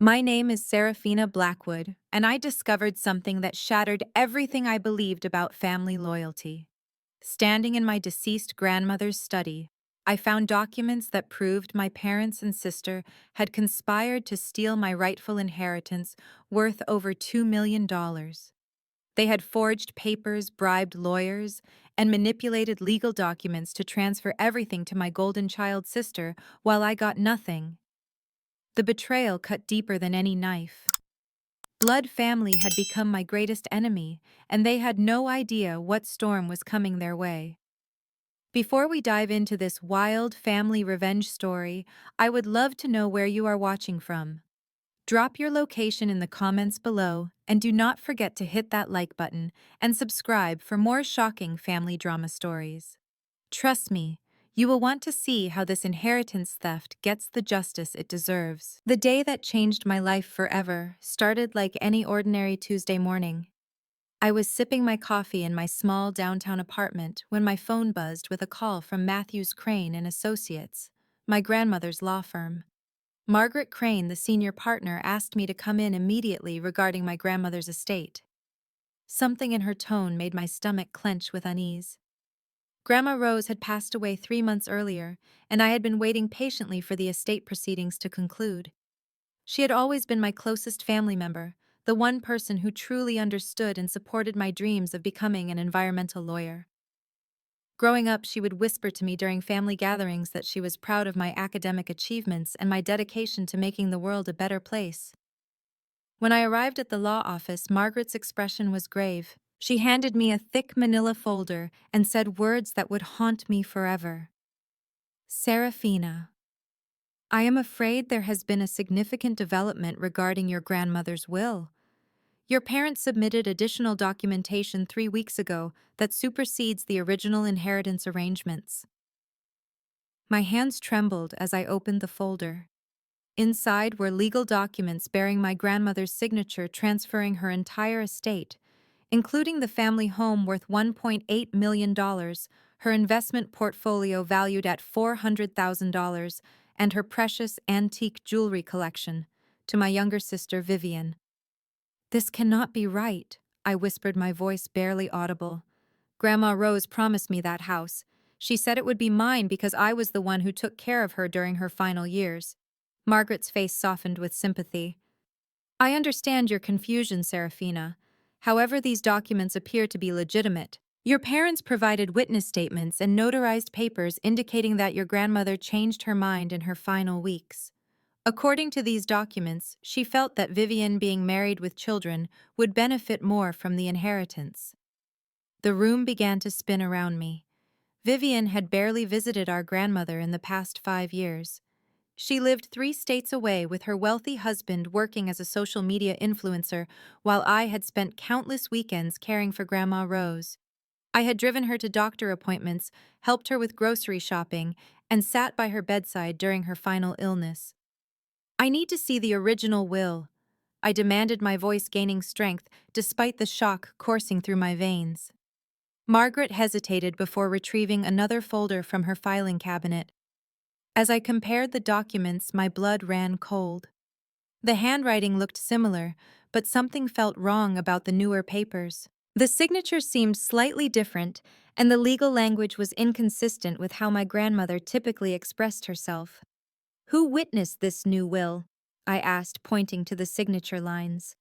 My name is Serafina Blackwood, and I discovered something that shattered everything I believed about family loyalty. Standing in my deceased grandmother's study, I found documents that proved my parents and sister had conspired to steal my rightful inheritance worth over $2 million. They had forged papers, bribed lawyers, and manipulated legal documents to transfer everything to my golden child sister while I got nothing. The betrayal cut deeper than any knife. Blood family had become my greatest enemy, and they had no idea what storm was coming their way. Before we dive into this wild family revenge story, I would love to know where you are watching from. Drop your location in the comments below, and do not forget to hit that like button and subscribe for more shocking family drama stories. Trust me, you will want to see how this inheritance theft gets the justice it deserves. The day that changed my life forever started like any ordinary Tuesday morning. I was sipping my coffee in my small downtown apartment when my phone buzzed with a call from Matthews Crane and Associates, my grandmother's law firm. Margaret Crane, the senior partner, asked me to come in immediately regarding my grandmother's estate. Something in her tone made my stomach clench with unease. Grandma Rose had passed away 3 months earlier, and I had been waiting patiently for the estate proceedings to conclude. She had always been my closest family member, the one person who truly understood and supported my dreams of becoming an environmental lawyer. Growing up, she would whisper to me during family gatherings that she was proud of my academic achievements and my dedication to making the world a better place. When I arrived at the law office, Margaret's expression was grave. She handed me a thick manila folder and said words that would haunt me forever. Serafina, I am afraid there has been a significant development regarding your grandmother's will. Your parents submitted additional documentation 3 weeks ago that supersedes the original inheritance arrangements. My hands trembled as I opened the folder. Inside were legal documents bearing my grandmother's signature transferring her entire estate, including the family home worth $1.8 million, her investment portfolio valued at $400,000, and her precious antique jewelry collection, to my younger sister Vivian. This cannot be right, I whispered, my voice barely audible. Grandma Rose promised me that house. She said it would be mine because I was the one who took care of her during her final years. Margaret's face softened with sympathy. I understand your confusion, Serafina. However, these documents appear to be legitimate. Your parents provided witness statements and notarized papers indicating that your grandmother changed her mind in her final weeks. According to these documents, she felt that Vivian, being married with children, would benefit more from the inheritance. The room began to spin around me. Vivian had barely visited our grandmother in the past 5 years. She lived 3 states away with her wealthy husband working as a social media influencer, while I had spent countless weekends caring for Grandma Rose. I had driven her to doctor appointments, helped her with grocery shopping, and sat by her bedside during her final illness. I need to see the original will, I demanded, my voice gaining strength despite the shock coursing through my veins. Margaret hesitated before retrieving another folder from her filing cabinet. As I compared the documents, my blood ran cold. The handwriting looked similar, but something felt wrong about the newer papers. The signature seemed slightly different, and the legal language was inconsistent with how my grandmother typically expressed herself. Who witnessed this new will? I asked, pointing to the signature lines.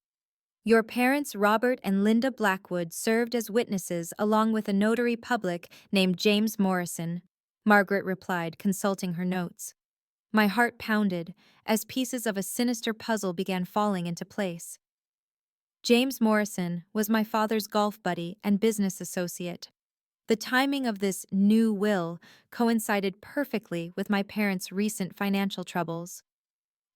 Your parents, Robert and Linda Blackwood, served as witnesses along with a notary public named James Morrison, Margaret replied, consulting her notes. My heart pounded as pieces of a sinister puzzle began falling into place. James Morrison was my father's golf buddy and business associate. The timing of this new will coincided perfectly with my parents' recent financial troubles.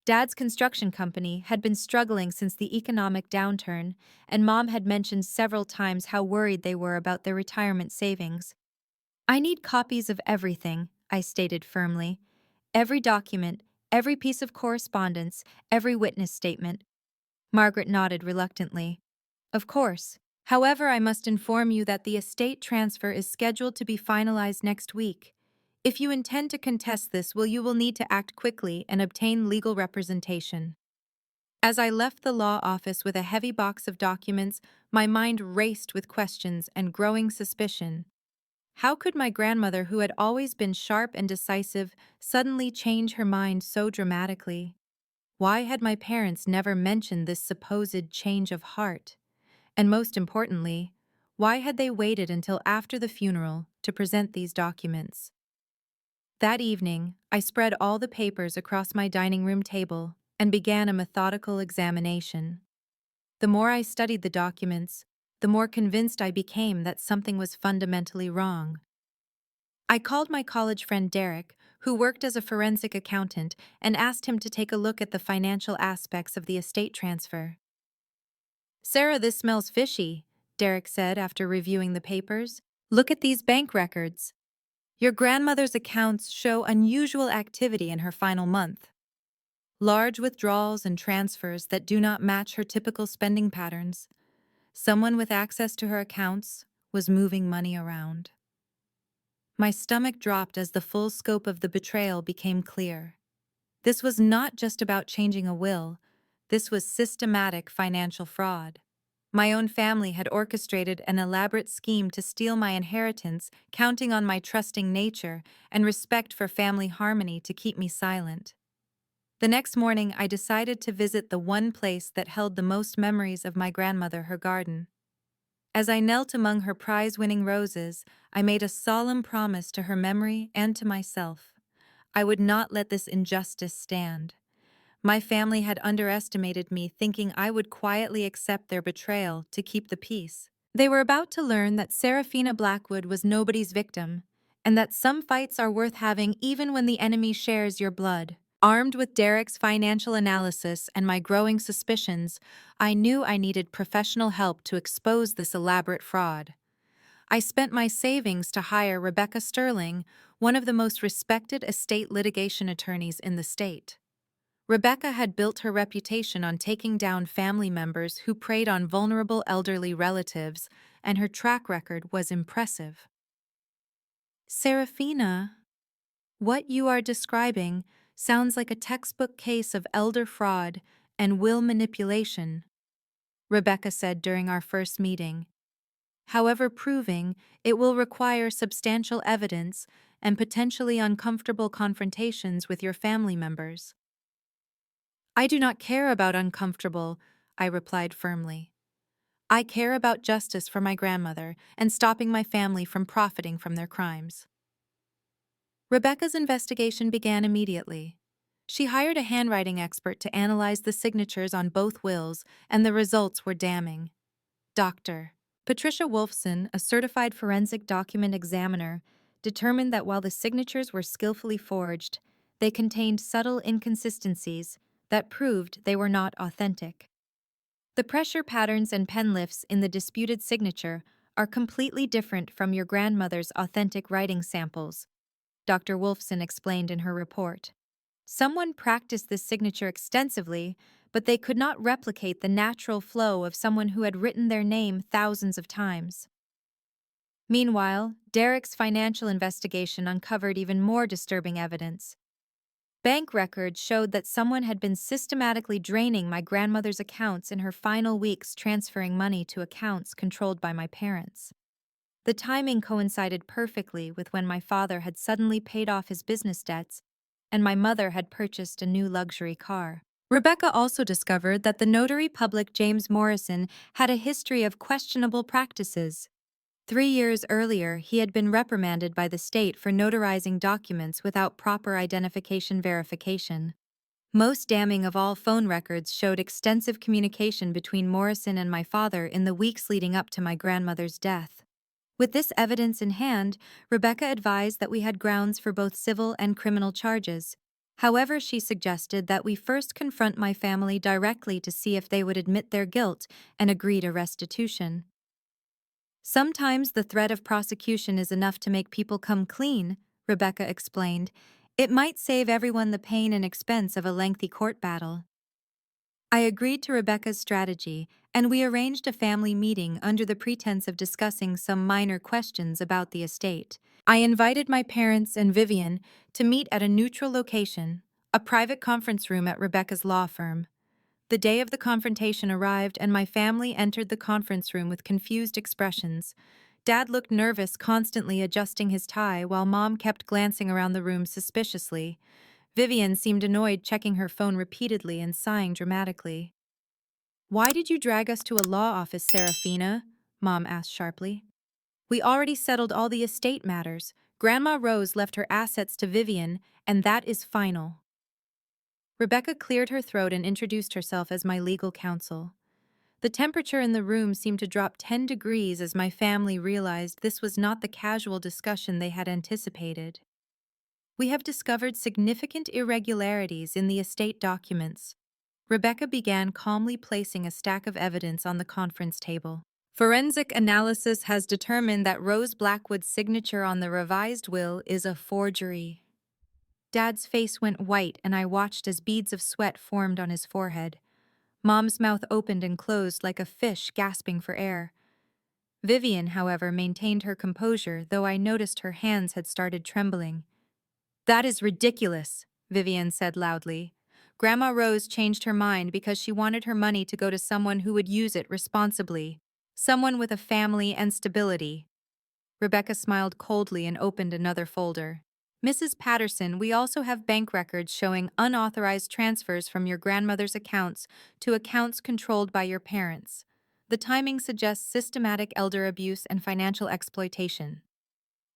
Dad's construction company had been struggling since the economic downturn, and Mom had mentioned several times how worried they were about their retirement savings. I need copies of everything, I stated firmly. Every document, every piece of correspondence, every witness statement. Margaret nodded reluctantly. Of course. However, I must inform you that the estate transfer is scheduled to be finalized next week. If you intend to contest this, you will need to act quickly and obtain legal representation. As I left the law office with a heavy box of documents, my mind raced with questions and growing suspicion. How could my grandmother, who had always been sharp and decisive, suddenly change her mind so dramatically? Why had my parents never mentioned this supposed change of heart? And most importantly, why had they waited until after the funeral to present these documents? That evening, I spread all the papers across my dining room table and began a methodical examination. The more I studied the documents, the more convinced I became that something was fundamentally wrong. I called my college friend Derek, who worked as a forensic accountant, and asked him to take a look at the financial aspects of the estate transfer. "Sarah, this smells fishy," Derek said after reviewing the papers. "Look at these bank records. Your grandmother's accounts show unusual activity in her final month. Large withdrawals and transfers that do not match her typical spending patterns. Someone with access to her accounts was moving money around." My stomach dropped as the full scope of the betrayal became clear. This was not just about changing a will, this was systematic financial fraud. My own family had orchestrated an elaborate scheme to steal my inheritance, counting on my trusting nature and respect for family harmony to keep me silent. The next morning, I decided to visit the one place that held the most memories of my grandmother, her garden. As I knelt among her prize-winning roses, I made a solemn promise to her memory and to myself. I would not let this injustice stand. My family had underestimated me, thinking I would quietly accept their betrayal to keep the peace. They were about to learn that Serafina Blackwood was nobody's victim, and that some fights are worth having even when the enemy shares your blood. Armed with Derek's financial analysis and my growing suspicions, I knew I needed professional help to expose this elaborate fraud. I spent my savings to hire Rebecca Sterling, one of the most respected estate litigation attorneys in the state. Rebecca had built her reputation on taking down family members who preyed on vulnerable elderly relatives, and her track record was impressive. "Serafina, what you are describing sounds like a textbook case of elder fraud and will manipulation," Rebecca said during our first meeting. "However proving, it will require substantial evidence and potentially uncomfortable confrontations with your family members." "I do not care about uncomfortable," I replied firmly. "I care about justice for my grandmother and stopping my family from profiting from their crimes." Rebecca's investigation began immediately. She hired a handwriting expert to analyze the signatures on both wills, and the results were damning. Dr. Patricia Wolfson, a certified forensic document examiner, determined that while the signatures were skillfully forged, they contained subtle inconsistencies that proved they were not authentic. The pressure patterns and pen lifts in the disputed signature are completely different from your grandmother's authentic writing samples, Dr. Wolfson explained in her report. Someone practiced this signature extensively, but they could not replicate the natural flow of someone who had written their name thousands of times. Meanwhile, Derek's financial investigation uncovered even more disturbing evidence. Bank records showed that someone had been systematically draining my grandmother's accounts in her final weeks, transferring money to accounts controlled by my parents. The timing coincided perfectly with when my father had suddenly paid off his business debts and my mother had purchased a new luxury car. Rebecca also discovered that the notary public James Morrison had a history of questionable practices. 3 years earlier, he had been reprimanded by the state for notarizing documents without proper identification verification. Most damning of all, phone records showed extensive communication between Morrison and my father in the weeks leading up to my grandmother's death. With this evidence in hand, Rebecca advised that we had grounds for both civil and criminal charges. However, she suggested that we first confront my family directly to see if they would admit their guilt and agree to restitution. "Sometimes the threat of prosecution is enough to make people come clean," Rebecca explained. "It might save everyone the pain and expense of a lengthy court battle." I agreed to Rebecca's strategy, and we arranged a family meeting under the pretense of discussing some minor questions about the estate. I invited my parents and Vivian to meet at a neutral location, a private conference room at Rebecca's law firm. The day of the confrontation arrived, and my family entered the conference room with confused expressions. Dad looked nervous, constantly adjusting his tie, while Mom kept glancing around the room suspiciously. Vivian seemed annoyed, checking her phone repeatedly and sighing dramatically. "Why did you drag us to a law office, Serafina?" Mom asked sharply. "We already settled all the estate matters. Grandma Rose left her assets to Vivian, and that is final." Rebecca cleared her throat and introduced herself as my legal counsel. The temperature in the room seemed to drop 10 degrees as my family realized this was not the casual discussion they had anticipated. "We have discovered significant irregularities in the estate documents." Rebecca began calmly placing a stack of evidence on the conference table. "Forensic analysis has determined that Rose Blackwood's signature on the revised will is a forgery." Dad's face went white, and I watched as beads of sweat formed on his forehead. Mom's mouth opened and closed like a fish gasping for air. Vivian, however, maintained her composure, though I noticed her hands had started trembling. "That is ridiculous," Vivian said loudly. "Grandma Rose changed her mind because she wanted her money to go to someone who would use it responsibly, someone with a family and stability." Rebecca smiled coldly and opened another folder. "Mrs. Patterson, we also have bank records showing unauthorized transfers from your grandmother's accounts to accounts controlled by your parents. The timing suggests systematic elder abuse and financial exploitation."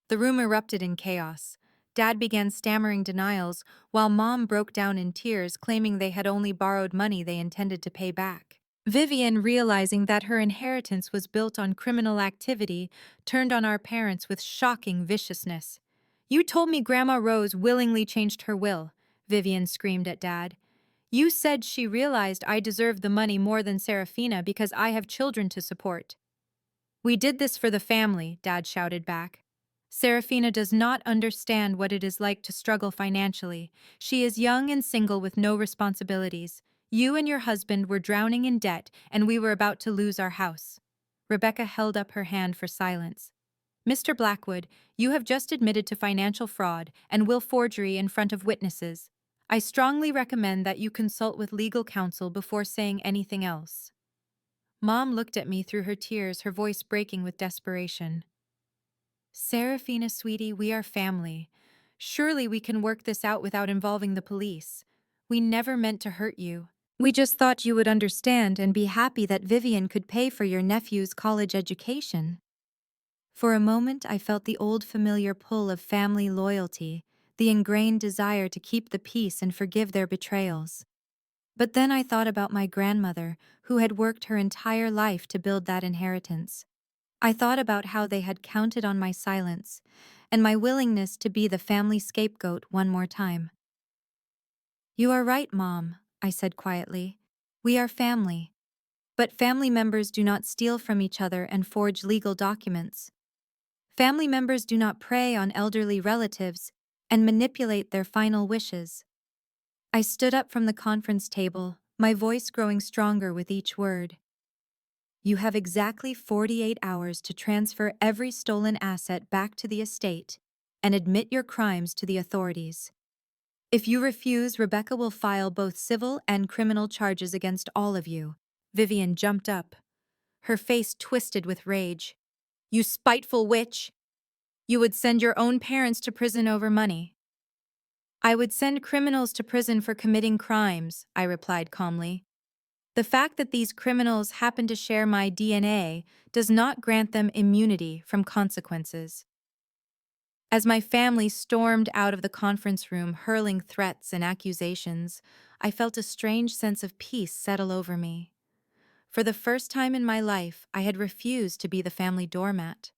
The room erupted in chaos. Dad began stammering denials, while Mom broke down in tears, claiming they had only borrowed money they intended to pay back. Vivian, realizing that her inheritance was built on criminal activity, turned on our parents with shocking viciousness. "You told me Grandma Rose willingly changed her will," Vivian screamed at Dad. "You said she realized I deserved the money more than Serafina because I have children to support." "We did this for the family," Dad shouted back. "Serafina does not understand what it is like to struggle financially. She is young and single with no responsibilities. You and your husband were drowning in debt, and we were about to lose our house." Rebecca held up her hand for silence. "Mr. Blackwood, you have just admitted to financial fraud and will forgery in front of witnesses. I strongly recommend that you consult with legal counsel before saying anything else." Mom looked at me through her tears, her voice breaking with desperation. "Serafina, sweetie, we are family. Surely we can work this out without involving the police. We never meant to hurt you. We just thought you would understand and be happy that Vivian could pay for your nephew's college education." For a moment, I felt the old familiar pull of family loyalty, the ingrained desire to keep the peace and forgive their betrayals. But then I thought about my grandmother, who had worked her entire life to build that inheritance. I thought about how they had counted on my silence and my willingness to be the family scapegoat one more time. "You are right, Mom," I said quietly. "We are family. But family members do not steal from each other and forge legal documents. Family members do not prey on elderly relatives and manipulate their final wishes." I stood up from the conference table, my voice growing stronger with each word. "You have exactly 48 hours to transfer every stolen asset back to the estate and admit your crimes to the authorities. If you refuse, Rebecca will file both civil and criminal charges against all of you." Vivian jumped up, her face twisted with rage. "You spiteful witch! You would send your own parents to prison over money." "I would send criminals to prison for committing crimes," I replied calmly. "The fact that these criminals happen to share my DNA does not grant them immunity from consequences." As my family stormed out of the conference room, hurling threats and accusations, I felt a strange sense of peace settle over me. For the first time in my life, I had refused to be the family doormat.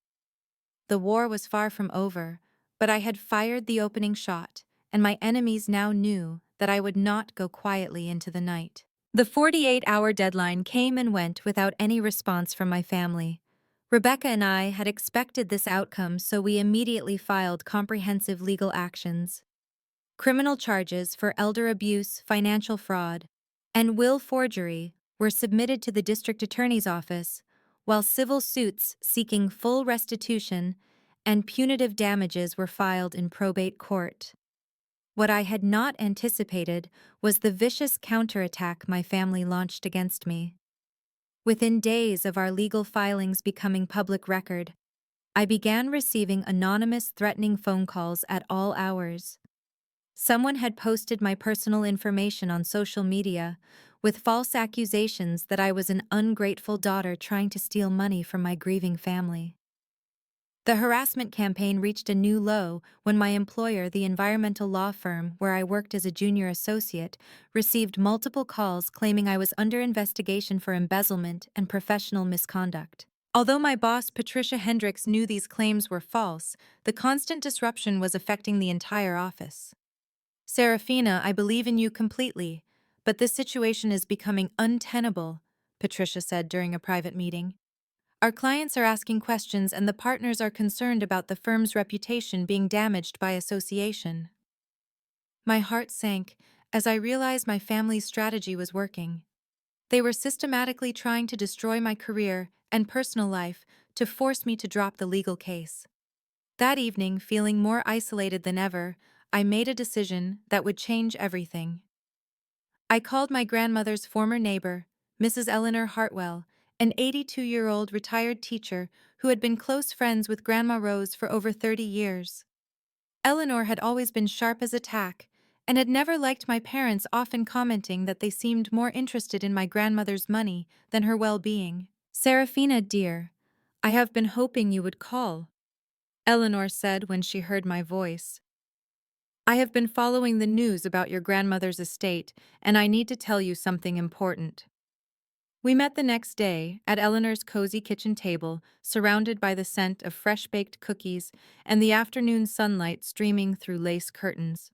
The war was far from over, but I had fired the opening shot, and my enemies now knew that I would not go quietly into the night. The 48-hour deadline came and went without any response from my family. Rebecca and I had expected this outcome, so we immediately filed comprehensive legal actions. Criminal charges for elder abuse, financial fraud, and will forgery were submitted to the district attorney's office, while civil suits seeking full restitution and punitive damages were filed in probate court. What I had not anticipated was the vicious counterattack my family launched against me. Within days of our legal filings becoming public record, I began receiving anonymous threatening phone calls at all hours. Someone had posted my personal information on social media with false accusations that I was an ungrateful daughter trying to steal money from my grieving family. The harassment campaign reached a new low when my employer, the environmental law firm where I worked as a junior associate, received multiple calls claiming I was under investigation for embezzlement and professional misconduct. Although my boss, Patricia Hendricks, knew these claims were false, the constant disruption was affecting the entire office. "Serafina, I believe in you completely, but this situation is becoming untenable," Patricia said during a private meeting. "Our clients are asking questions and the partners are concerned about the firm's reputation being damaged by association." My heart sank as I realized my family's strategy was working. They were systematically trying to destroy my career and personal life to force me to drop the legal case. That evening, feeling more isolated than ever, I made a decision that would change everything. I called my grandmother's former neighbor, Mrs. Eleanor Hartwell, an 82-year-old retired teacher who had been close friends with Grandma Rose for over 30 years. Eleanor had always been sharp as a tack and had never liked my parents often commenting that they seemed more interested in my grandmother's money than her well-being. "Serafina, dear, I have been hoping you would call," Eleanor said when she heard my voice. "I have been following the news about your grandmother's estate, and I need to tell you something important." We met the next day at Eleanor's cozy kitchen table, surrounded by the scent of fresh-baked cookies and the afternoon sunlight streaming through lace curtains.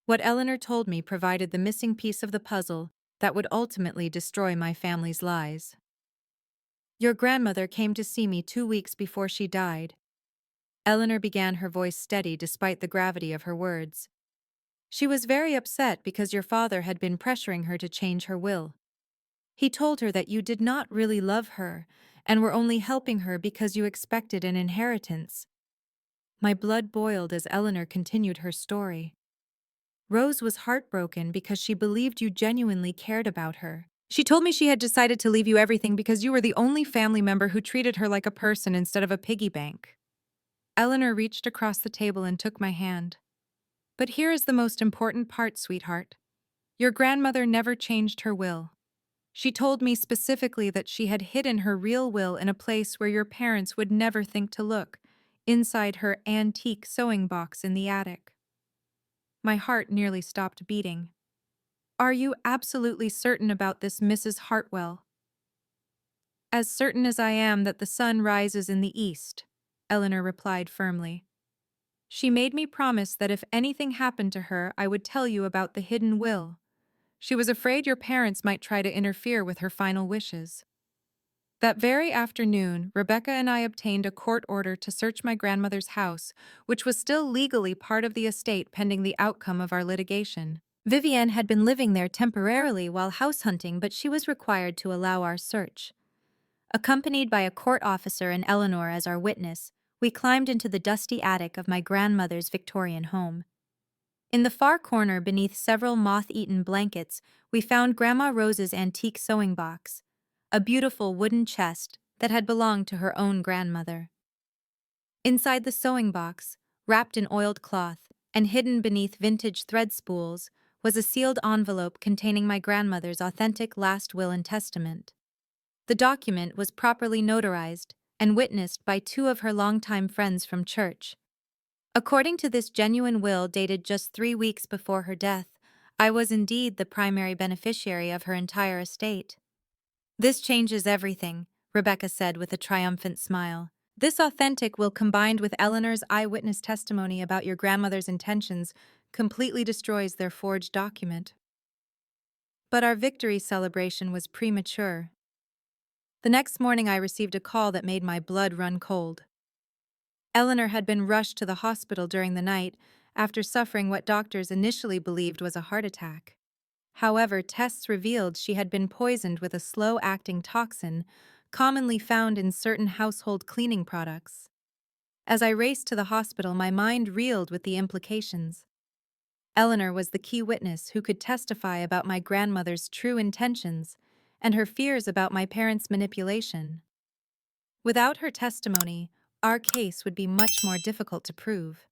What Eleanor told me provided the missing piece of the puzzle that would ultimately destroy my family's lies. "Your grandmother came to see me 2 weeks before she died." Eleanor began, her voice steady despite the gravity of her words. "She was very upset because your father had been pressuring her to change her will. He told her that you did not really love her and were only helping her because you expected an inheritance." My blood boiled as Eleanor continued her story. "Rose was heartbroken because she believed you genuinely cared about her. She told me she had decided to leave you everything because you were the only family member who treated her like a person instead of a piggy bank." Eleanor reached across the table and took my hand. "But here is the most important part, sweetheart. Your grandmother never changed her will. She told me specifically that she had hidden her real will in a place where your parents would never think to look, inside her antique sewing box in the attic." My heart nearly stopped beating. "Are you absolutely certain about this, Mrs. Hartwell?" "As certain as I am that the sun rises in the east," Eleanor replied firmly. "She made me promise that if anything happened to her, I would tell you about the hidden will. She was afraid your parents might try to interfere with her final wishes." That very afternoon, Rebecca and I obtained a court order to search my grandmother's house, which was still legally part of the estate pending the outcome of our litigation. Vivienne had been living there temporarily while house hunting, but she was required to allow our search. Accompanied by a court officer and Eleanor as our witness, we climbed into the dusty attic of my grandmother's Victorian home. In the far corner, beneath several moth-eaten blankets, we found Grandma Rose's antique sewing box, a beautiful wooden chest that had belonged to her own grandmother. Inside the sewing box, wrapped in oiled cloth and hidden beneath vintage thread spools, was a sealed envelope containing my grandmother's authentic last will and testament. The document was properly notarized and witnessed by two of her longtime friends from church. According to this genuine will dated just 3 weeks before her death, I was indeed the primary beneficiary of her entire estate. "This changes everything," Rebecca said with a triumphant smile. "This authentic will, combined with Eleanor's eyewitness testimony about your grandmother's intentions, completely destroys their forged document." But our victory celebration was premature. The next morning I received a call that made my blood run cold. Eleanor had been rushed to the hospital during the night after suffering what doctors initially believed was a heart attack. However, tests revealed she had been poisoned with a slow-acting toxin commonly found in certain household cleaning products. As I raced to the hospital, my mind reeled with the implications. Eleanor was the key witness who could testify about my grandmother's true intentions and her fears about my parents' manipulation. Without her testimony, our case would be much more difficult to prove.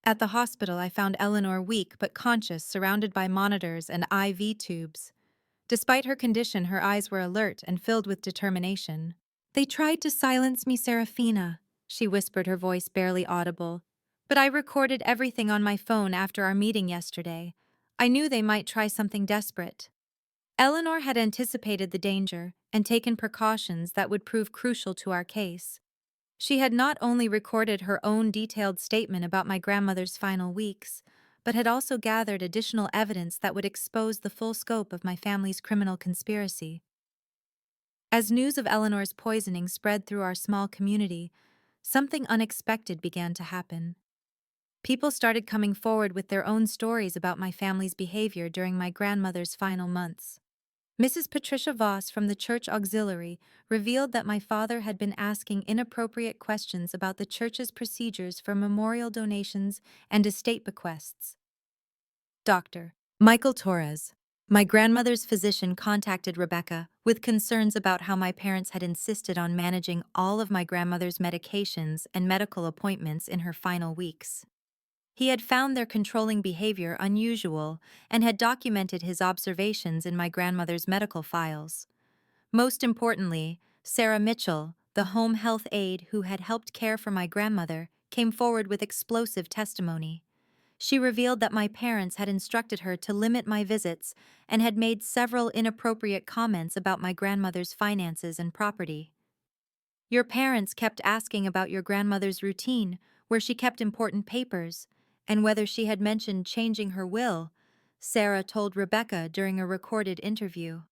At the hospital, I found Eleanor weak but conscious, surrounded by monitors and IV tubes. Despite her condition, her eyes were alert and filled with determination. "They tried to silence me, Serafina," she whispered, her voice barely audible. "But I recorded everything on my phone after our meeting yesterday. I knew they might try something desperate." Eleanor had anticipated the danger and taken precautions that would prove crucial to our case. She had not only recorded her own detailed statement about my grandmother's final weeks, but had also gathered additional evidence that would expose the full scope of my family's criminal conspiracy. As news of Eleanor's poisoning spread through our small community, something unexpected began to happen. People started coming forward with their own stories about my family's behavior during my grandmother's final months. Mrs. Patricia Voss from the church auxiliary revealed that my father had been asking inappropriate questions about the church's procedures for memorial donations and estate bequests. Dr. Michael Torres, my grandmother's physician, contacted Rebecca with concerns about how my parents had insisted on managing all of my grandmother's medications and medical appointments in her final weeks. He had found their controlling behavior unusual and had documented his observations in my grandmother's medical files. Most importantly, Sarah Mitchell, the home health aide who had helped care for my grandmother, came forward with explosive testimony. She revealed that my parents had instructed her to limit my visits and had made several inappropriate comments about my grandmother's finances and property. "Your parents kept asking about your grandmother's routine, where she kept important papers, and whether she had mentioned changing her will," Sarah told Rebecca during a recorded interview.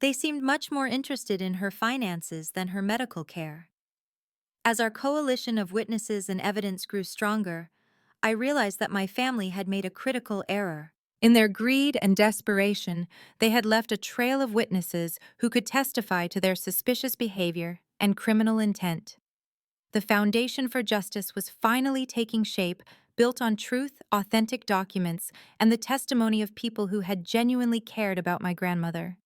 "They seemed much more interested in her finances than her medical care." As our coalition of witnesses and evidence grew stronger, I realized that my family had made a critical error. In their greed and desperation, they had left a trail of witnesses who could testify to their suspicious behavior and criminal intent. The foundation for justice was finally taking shape, built on truth, authentic documents, and the testimony of people who had genuinely cared about my grandmother.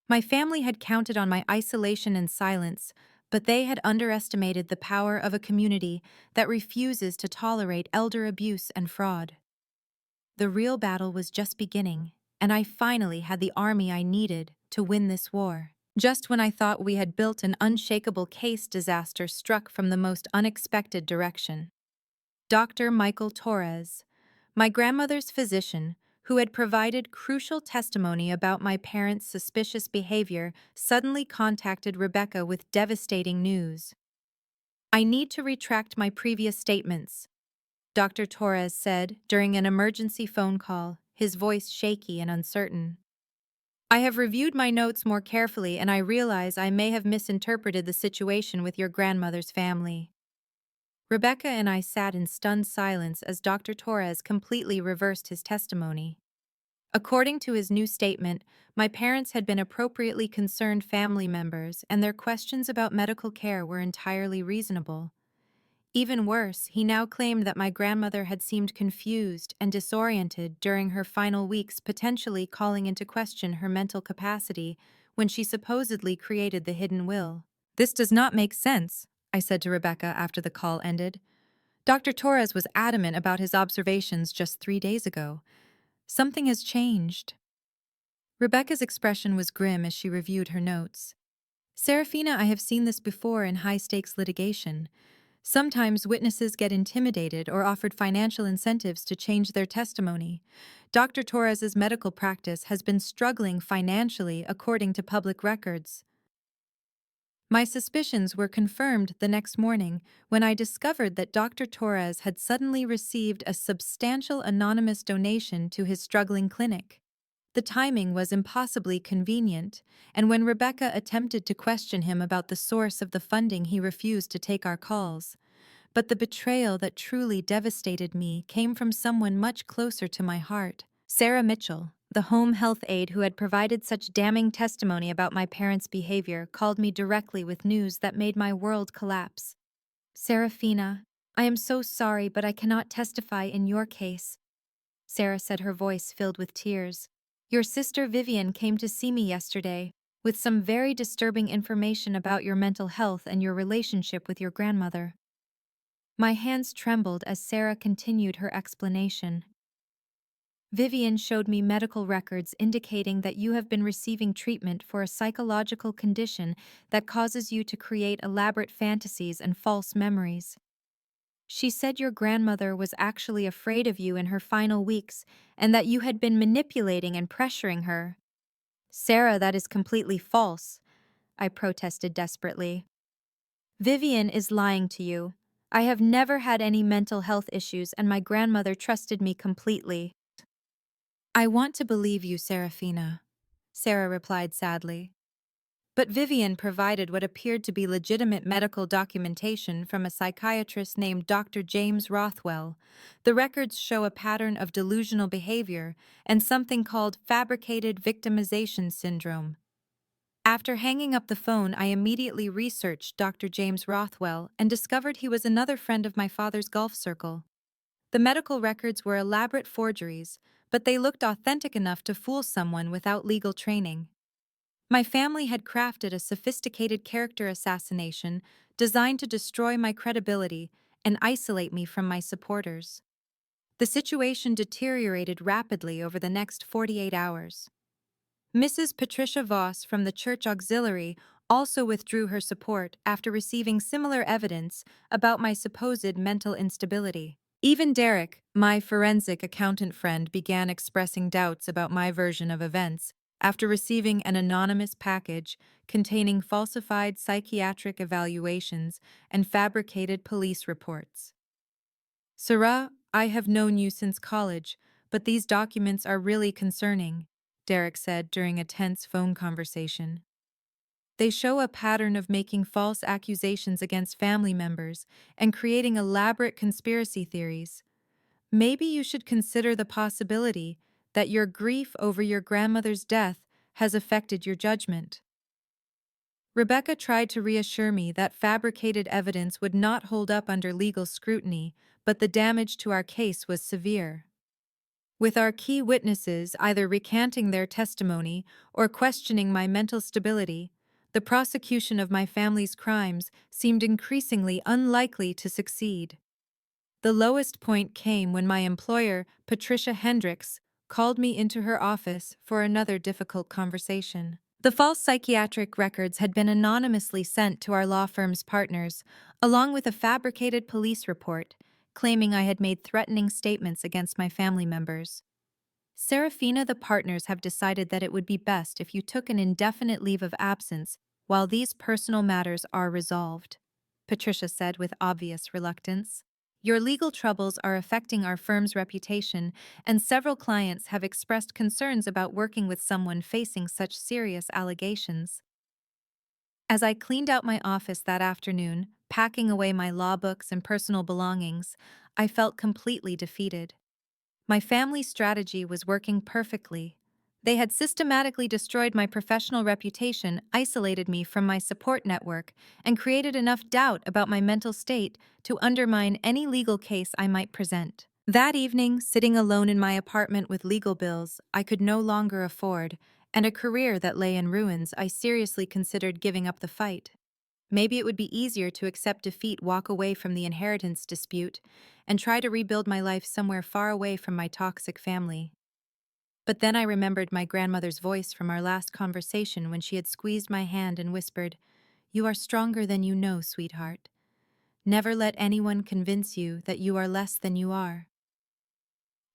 My family had counted on my isolation and silence, but they had underestimated the power of a community that refuses to tolerate elder abuse and fraud. The real battle was just beginning, and I finally had the army I needed to win this war. Just when I thought we had built an unshakable case, disaster struck from the most unexpected direction. Dr. Michael Torres, my grandmother's physician, who had provided crucial testimony about my parents' suspicious behavior, suddenly contacted Rebecca with devastating news. "I need to retract my previous statements," Dr. Torres said during an emergency phone call, his voice shaky and uncertain. "I have reviewed my notes more carefully and I realize I may have misinterpreted the situation with your grandmother's family." Rebecca and I sat in stunned silence as Dr. Torres completely reversed his testimony. According to his new statement, my parents had been appropriately concerned family members and their questions about medical care were entirely reasonable. Even worse, he now claimed that my grandmother had seemed confused and disoriented during her final weeks, potentially calling into question her mental capacity when she supposedly created the hidden will. "This does not make sense," I said to Rebecca after the call ended. "Dr. Torres was adamant about his observations just 3 days ago. Something has changed." Rebecca's expression was grim as she reviewed her notes. "Serafina, I have seen this before in high-stakes litigation. Sometimes witnesses get intimidated or offered financial incentives to change their testimony. Dr. Torres's medical practice has been struggling financially according to public records." My suspicions were confirmed the next morning when I discovered that Dr. Torres had suddenly received a substantial anonymous donation to his struggling clinic. The timing was impossibly convenient, and when Rebecca attempted to question him about the source of the funding, he refused to take our calls. But the betrayal that truly devastated me came from someone much closer to my heart. Sarah Mitchell, the home health aide who had provided such damning testimony about my parents' behavior, called me directly with news that made my world collapse. "Serafina, I am so sorry, but I cannot testify in your case. Sarah said, her voice filled with tears. Your sister Vivian came to see me yesterday with some very disturbing information about your mental health and your relationship with your grandmother. My hands trembled as Sarah continued her explanation. Vivian showed me medical records indicating that you have been receiving treatment for a psychological condition that causes you to create elaborate fantasies and false memories. She said your grandmother was actually afraid of you in her final weeks and that you had been manipulating and pressuring her. Sarah, that is completely false, I protested desperately. Vivian is lying to you. I have never had any mental health issues and my grandmother trusted me completely. I want to believe you, Serafina, Sarah replied sadly. But Vivian provided what appeared to be legitimate medical documentation from a psychiatrist named Dr. James Rothwell. The records show a pattern of delusional behavior and something called fabricated victimization syndrome. After hanging up the phone, I immediately researched Dr. James Rothwell and discovered he was another friend of my father's golf circle. The medical records were elaborate forgeries, but they looked authentic enough to fool someone without legal training. My family had crafted a sophisticated character assassination designed to destroy my credibility and isolate me from my supporters. The situation deteriorated rapidly over the next 48 hours. Mrs. Patricia Voss from the church auxiliary also withdrew her support after receiving similar evidence about my supposed mental instability. Even Derek, my forensic accountant friend, began expressing doubts about my version of events after receiving an anonymous package containing falsified psychiatric evaluations and fabricated police reports. Sarah, I have known you since college, but these documents are really concerning, Derek said during a tense phone conversation. They show a pattern of making false accusations against family members and creating elaborate conspiracy theories. Maybe you should consider the possibility that your grief over your grandmother's death has affected your judgment. Rebecca tried to reassure me that fabricated evidence would not hold up under legal scrutiny, but the damage to our case was severe. With our key witnesses either recanting their testimony or questioning my mental stability, the prosecution of my family's crimes seemed increasingly unlikely to succeed. The lowest point came when my employer, Patricia Hendricks, called me into her office for another difficult conversation. The false psychiatric records had been anonymously sent to our law firm's partners, along with a fabricated police report, claiming I had made threatening statements against my family members. Serafina, the partners have decided that it would be best if you took an indefinite leave of absence while these personal matters are resolved, Patricia said with obvious reluctance. Your legal troubles are affecting our firm's reputation, and several clients have expressed concerns about working with someone facing such serious allegations. As I cleaned out my office that afternoon, packing away my law books and personal belongings, I felt completely defeated. My family's strategy was working perfectly. They had systematically destroyed my professional reputation, isolated me from my support network, and created enough doubt about my mental state to undermine any legal case I might present. That evening, sitting alone in my apartment with legal bills I could no longer afford, and a career that lay in ruins, I seriously considered giving up the fight. Maybe it would be easier to accept defeat, walk away from the inheritance dispute, and try to rebuild my life somewhere far away from my toxic family. But then I remembered my grandmother's voice from our last conversation when she had squeezed my hand and whispered, "You are stronger than you know, sweetheart. Never let anyone convince you that you are less than you are."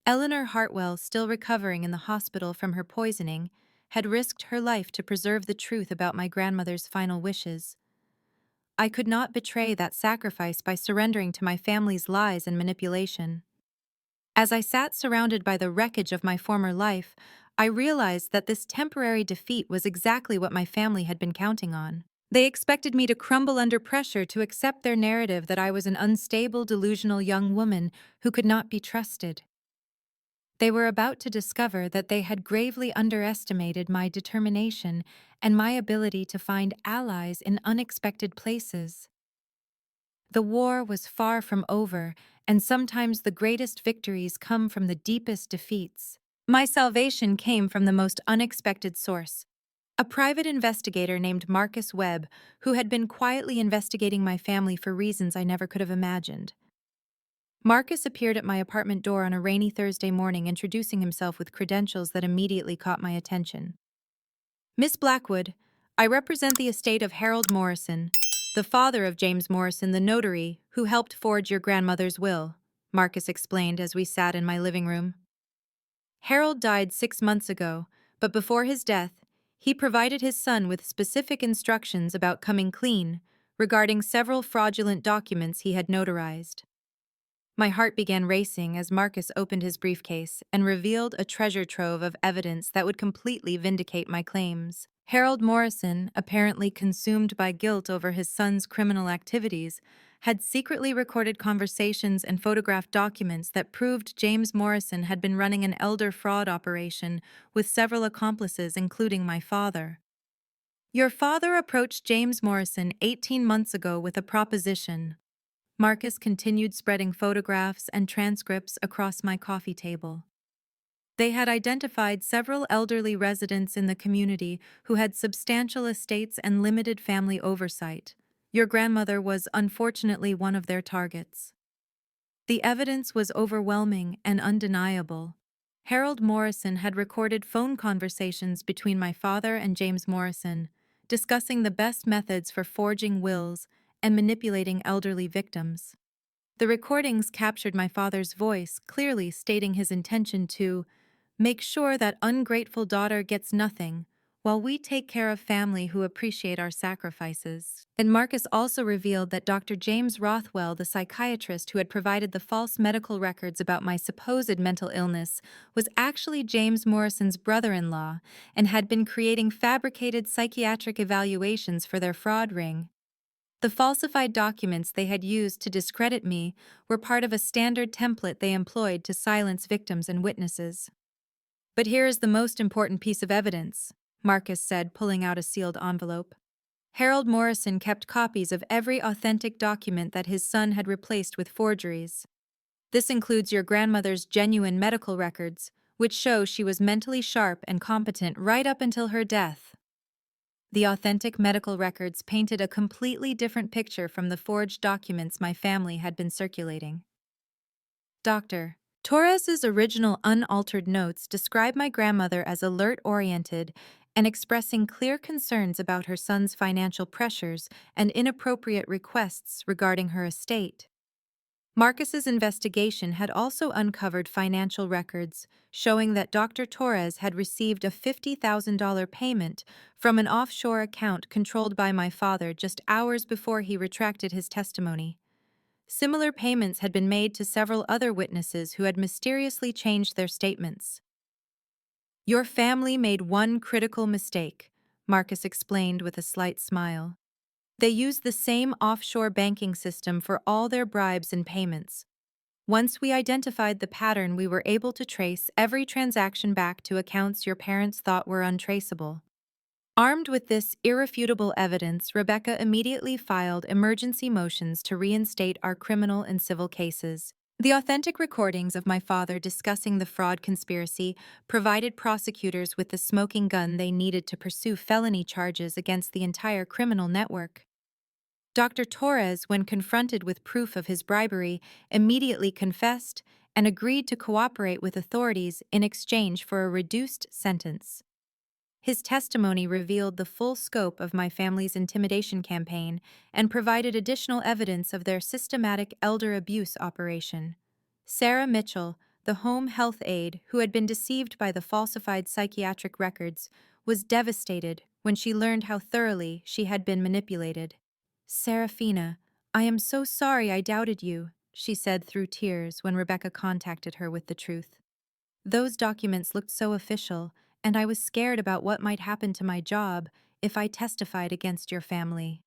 Eleanor Hartwell, still recovering in the hospital from her poisoning, had risked her life to preserve the truth about my grandmother's final wishes. I could not betray that sacrifice by surrendering to my family's lies and manipulation. As I sat surrounded by the wreckage of my former life, I realized that this temporary defeat was exactly what my family had been counting on. They expected me to crumble under pressure to accept their narrative that I was an unstable, delusional young woman who could not be trusted. They were about to discover that they had gravely underestimated my determination and my ability to find allies in unexpected places. The war was far from over, and sometimes the greatest victories come from the deepest defeats. My salvation came from the most unexpected source. A private investigator named Marcus Webb, who had been quietly investigating my family for reasons I never could have imagined. Marcus appeared at my apartment door on a rainy Thursday morning, introducing himself with credentials that immediately caught my attention. Miss Blackwood, I represent the estate of Harold Morrison, the father of James Morrison, the notary who helped forge your grandmother's will, Marcus explained as we sat in my living room. Harold died 6 months ago, but before his death, he provided his son with specific instructions about coming clean regarding several fraudulent documents he had notarized. My heart began racing as Marcus opened his briefcase and revealed a treasure trove of evidence that would completely vindicate my claims. Harold Morrison, apparently consumed by guilt over his son's criminal activities, had secretly recorded conversations and photographed documents that proved James Morrison had been running an elder fraud operation with several accomplices, including my father. Your father approached James Morrison 18 months ago with a proposition. Marcus continued spreading photographs and transcripts across my coffee table. They had identified several elderly residents in the community who had substantial estates and limited family oversight. Your grandmother was unfortunately one of their targets. The evidence was overwhelming and undeniable. Harold Morrison had recorded phone conversations between my father and James Morrison, discussing the best methods for forging wills and manipulating elderly victims. The recordings captured my father's voice, clearly stating his intention to make sure that ungrateful daughter gets nothing, while we take care of family who appreciate our sacrifices. And Marcus also revealed that Dr. James Rothwell, the psychiatrist who had provided the false medical records about my supposed mental illness, was actually James Morrison's brother-in-law and had been creating fabricated psychiatric evaluations for their fraud ring. The falsified documents they had used to discredit me were part of a standard template they employed to silence victims and witnesses. But here is the most important piece of evidence, Marcus said, pulling out a sealed envelope. Harold Morrison kept copies of every authentic document that his son had replaced with forgeries. This includes your grandmother's genuine medical records, which show she was mentally sharp and competent right up until her death. The authentic medical records painted a completely different picture from the forged documents my family had been circulating. Dr. Torres's original unaltered notes describe my grandmother as alert-oriented and expressing clear concerns about her son's financial pressures and inappropriate requests regarding her estate. Marcus's investigation had also uncovered financial records showing that Dr. Torres had received a $50,000 payment from an offshore account controlled by my father just hours before he retracted his testimony. Similar payments had been made to several other witnesses who had mysteriously changed their statements. Your family made one critical mistake, Marcus explained with a slight smile. They used the same offshore banking system for all their bribes and payments. Once we identified the pattern, we were able to trace every transaction back to accounts your parents thought were untraceable. Armed with this irrefutable evidence, Rebecca immediately filed emergency motions to reinstate our criminal and civil cases. The authentic recordings of my father discussing the fraud conspiracy provided prosecutors with the smoking gun they needed to pursue felony charges against the entire criminal network. Dr. Torres, when confronted with proof of his bribery, immediately confessed and agreed to cooperate with authorities in exchange for a reduced sentence. His testimony revealed the full scope of my family's intimidation campaign and provided additional evidence of their systematic elder abuse operation. Sarah Mitchell, the home health aide who had been deceived by the falsified psychiatric records, was devastated when she learned how thoroughly she had been manipulated. "Serafina, I am so sorry I doubted you," she said through tears when Rebecca contacted her with the truth. "Those documents looked so official, and I was scared about what might happen to my job if I testified against your family."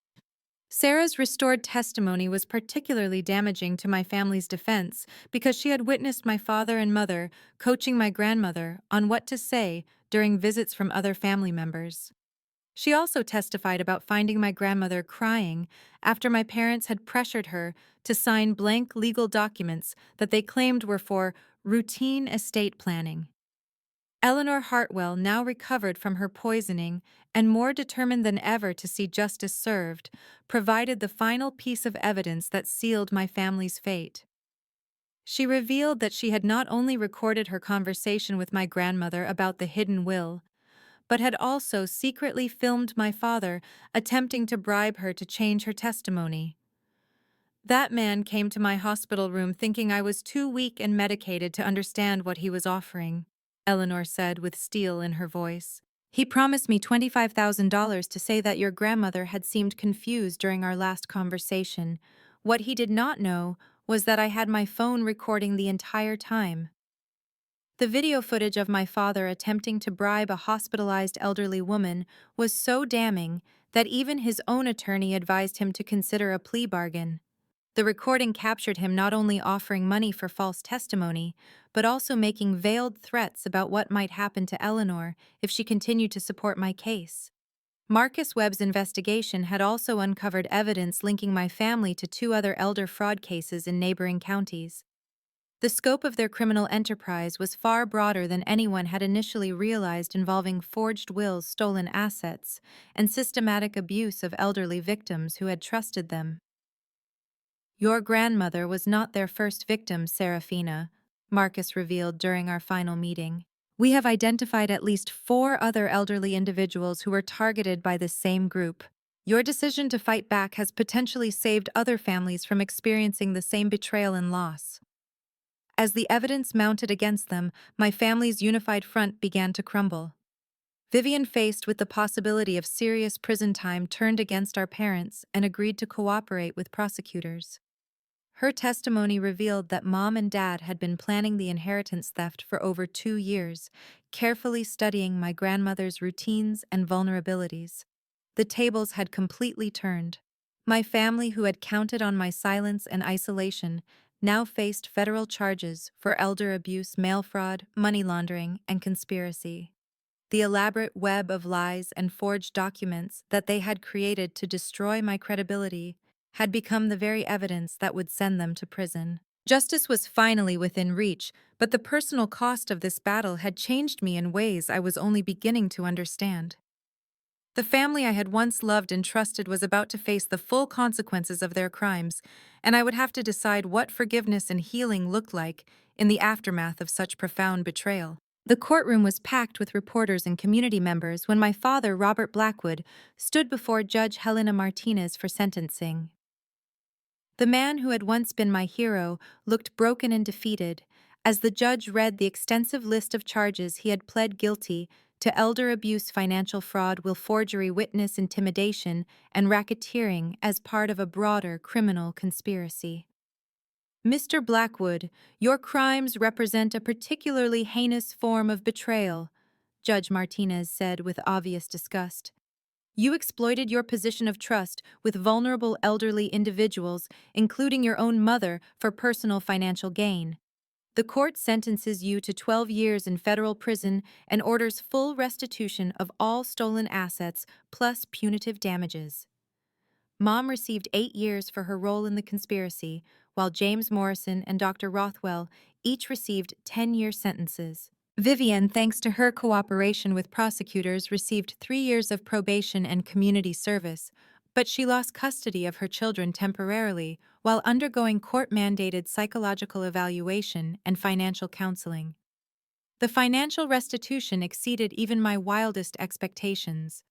Sarah's restored testimony was particularly damaging to my family's defense because she had witnessed my father and mother coaching my grandmother on what to say during visits from other family members. She also testified about finding my grandmother crying after my parents had pressured her to sign blank legal documents that they claimed were for routine estate planning. Eleanor Hartwell, now recovered from her poisoning and more determined than ever to see justice served, provided the final piece of evidence that sealed my family's fate. She revealed that she had not only recorded her conversation with my grandmother about the hidden will, but had also secretly filmed my father attempting to bribe her to change her testimony. That man came to my hospital room thinking I was too weak and medicated to understand what he was offering, Eleanor said with steel in her voice. He promised me $25,000 to say that your grandmother had seemed confused during our last conversation. What he did not know was that I had my phone recording the entire time. The video footage of my father attempting to bribe a hospitalized elderly woman was so damning that even his own attorney advised him to consider a plea bargain. The recording captured him not only offering money for false testimony, but also making veiled threats about what might happen to Eleanor if she continued to support my case. Marcus Webb's investigation had also uncovered evidence linking my family to two other elder fraud cases in neighboring counties. The scope of their criminal enterprise was far broader than anyone had initially realized, involving forged wills, stolen assets, and systematic abuse of elderly victims who had trusted them. Your grandmother was not their first victim, Serafina, Marcus revealed during our final meeting. We have identified at least 4 other elderly individuals who were targeted by this same group. Your decision to fight back has potentially saved other families from experiencing the same betrayal and loss. As the evidence mounted against them, my family's unified front began to crumble. Vivian, faced with the possibility of serious prison time, turned against our parents and agreed to cooperate with prosecutors. Her testimony revealed that Mom and Dad had been planning the inheritance theft for over 2 years, carefully studying my grandmother's routines and vulnerabilities. The tables had completely turned. My family, who had counted on my silence and isolation, now faced federal charges for elder abuse, mail fraud, money laundering, and conspiracy. The elaborate web of lies and forged documents that they had created to destroy my credibility had become the very evidence that would send them to prison. Justice was finally within reach, but the personal cost of this battle had changed me in ways I was only beginning to understand. The family I had once loved and trusted was about to face the full consequences of their crimes, and I would have to decide what forgiveness and healing looked like in the aftermath of such profound betrayal. The courtroom was packed with reporters and community members when my father, Robert Blackwood, stood before Judge Helena Martinez for sentencing. The man who had once been my hero looked broken and defeated as the judge read the extensive list of charges he had pled guilty to: elder abuse, financial fraud, will forgery, witness intimidation, and racketeering as part of a broader criminal conspiracy. Mr. Blackwood, your crimes represent a particularly heinous form of betrayal, Judge Martinez said with obvious disgust. You exploited your position of trust with vulnerable elderly individuals, including your own mother, for personal financial gain. The court sentences you to 12 years in federal prison and orders full restitution of all stolen assets plus punitive damages. Mom received 8 years for her role in the conspiracy, while James Morrison and Dr. Rothwell each received 10-year sentences. Vivian, thanks to her cooperation with prosecutors, received 3 years of probation and community service, but she lost custody of her children temporarily while undergoing court-mandated psychological evaluation and financial counseling. The financial restitution exceeded even my wildest expectations.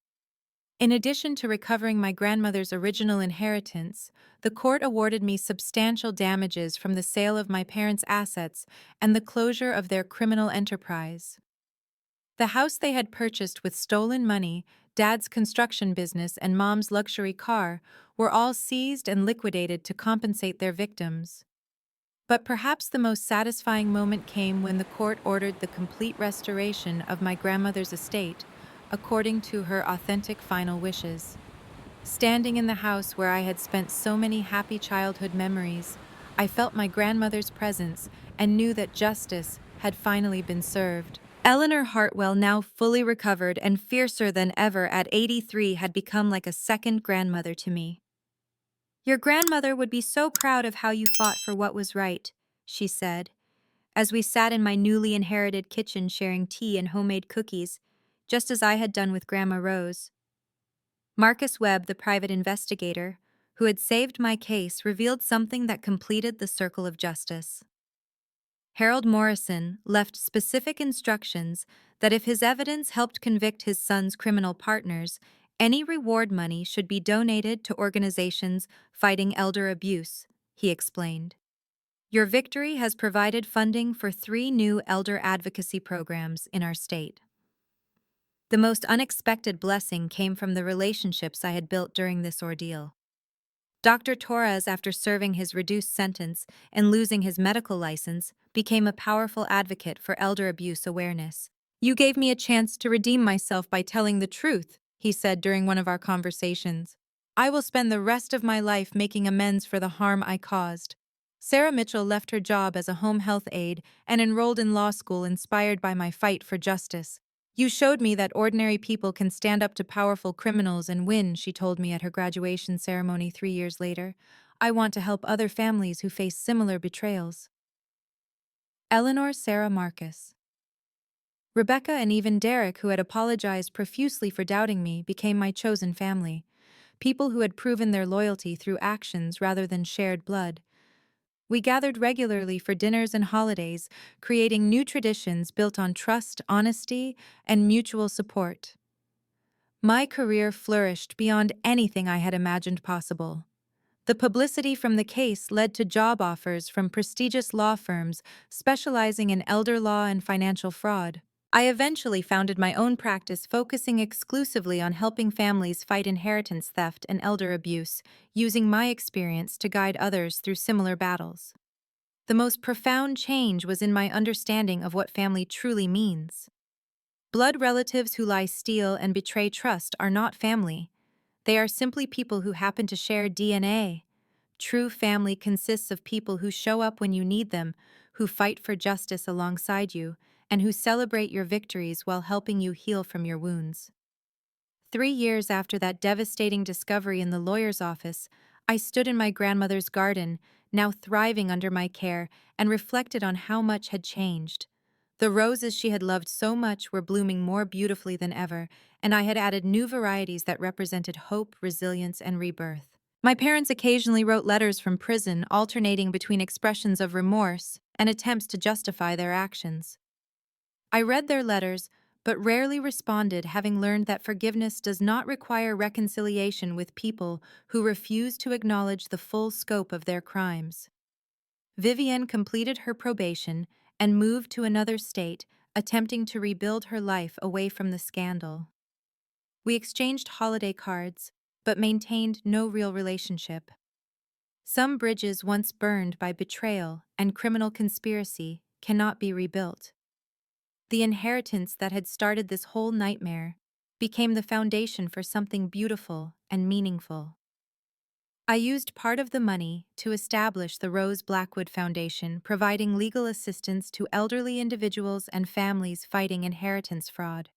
In addition to recovering my grandmother's original inheritance, the court awarded me substantial damages from the sale of my parents' assets and the closure of their criminal enterprise. The house they had purchased with stolen money, Dad's construction business, and Mom's luxury car were all seized and liquidated to compensate their victims. But perhaps the most satisfying moment came when the court ordered the complete restoration of my grandmother's estate, according to her authentic final wishes. Standing in the house where I had spent so many happy childhood memories, I felt my grandmother's presence and knew that justice had finally been served. Eleanor Hartwell, now fully recovered and fiercer than ever at 83, had become like a second grandmother to me. "Your grandmother would be so proud of how you fought for what was right," she said, as we sat in my newly inherited kitchen sharing tea and homemade cookies, just as I had done with Grandma Rose. Marcus Webb, the private investigator, who had saved my case, revealed something that completed the circle of justice. Harold Morrison left specific instructions that if his evidence helped convict his son's criminal partners, any reward money should be donated to organizations fighting elder abuse, he explained. "Your victory has provided funding for 3 new elder advocacy programs in our state." The most unexpected blessing came from the relationships I had built during this ordeal. Dr. Torres, after serving his reduced sentence and losing his medical license, became a powerful advocate for elder abuse awareness. "You gave me a chance to redeem myself by telling the truth," he said during one of our conversations. "I will spend the rest of my life making amends for the harm I caused." Sarah Mitchell left her job as a home health aide and enrolled in law school, inspired by my fight for justice. "You showed me that ordinary people can stand up to powerful criminals and win," she told me at her graduation ceremony 3 years later. "I want to help other families who face similar betrayals." Eleanor Sarah Marcus. Rebecca and even Derek, who had apologized profusely for doubting me, became my chosen family. People who had proven their loyalty through actions rather than shared blood. We gathered regularly for dinners and holidays, creating new traditions built on trust, honesty, and mutual support. My career flourished beyond anything I had imagined possible. The publicity from the case led to job offers from prestigious law firms specializing in elder law and financial fraud. I eventually founded my own practice focusing exclusively on helping families fight inheritance theft and elder abuse, using my experience to guide others through similar battles. The most profound change was in my understanding of what family truly means. Blood relatives who lie, steal, and betray trust are not family. They are simply people who happen to share DNA. True family consists of people who show up when you need them, who fight for justice alongside you, and who celebrate your victories while helping you heal from your wounds. 3 years after that devastating discovery in the lawyer's office, I stood in my grandmother's garden, now thriving under my care, and reflected on how much had changed. The roses she had loved so much were blooming more beautifully than ever, and I had added new varieties that represented hope, resilience, and rebirth. My parents occasionally wrote letters from prison, alternating between expressions of remorse and attempts to justify their actions. I read their letters, but rarely responded, having learned that forgiveness does not require reconciliation with people who refuse to acknowledge the full scope of their crimes. Vivienne completed her probation and moved to another state, attempting to rebuild her life away from the scandal. We exchanged holiday cards, but maintained no real relationship. Some bridges once burned by betrayal and criminal conspiracy cannot be rebuilt. The inheritance that had started this whole nightmare became the foundation for something beautiful and meaningful. I used part of the money to establish the Rose Blackwood Foundation, providing legal assistance to elderly individuals and families fighting inheritance fraud.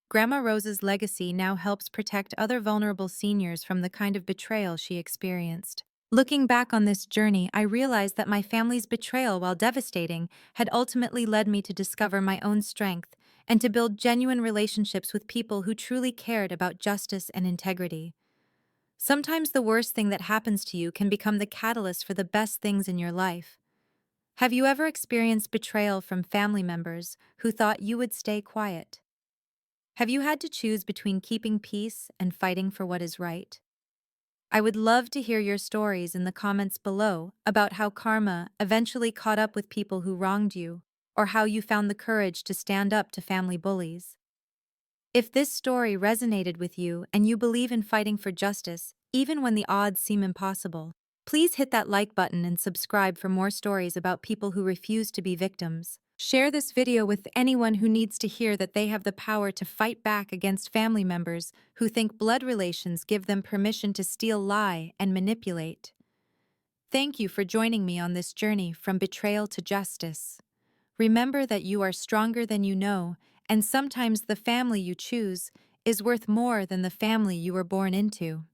Grandma Rose's legacy now helps protect other vulnerable seniors from the kind of betrayal she experienced. Looking back on this journey, I realized that my family's betrayal, while devastating, had ultimately led me to discover my own strength and to build genuine relationships with people who truly cared about justice and integrity. Sometimes the worst thing that happens to you can become the catalyst for the best things in your life. Have you ever experienced betrayal from family members who thought you would stay quiet? Have you had to choose between keeping peace and fighting for what is right? I would love to hear your stories in the comments below about how karma eventually caught up with people who wronged you, or how you found the courage to stand up to family bullies. If this story resonated with you and you believe in fighting for justice, even when the odds seem impossible, please hit that like button and subscribe for more stories about people who refuse to be victims. Share this video with anyone who needs to hear that they have the power to fight back against family members who think blood relations give them permission to steal, lie, and manipulate. Thank you for joining me on this journey from betrayal to justice. Remember that you are stronger than you know, and sometimes the family you choose is worth more than the family you were born into.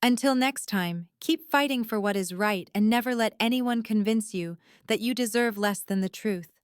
Until next time, keep fighting for what is right and never let anyone convince you that you deserve less than the truth.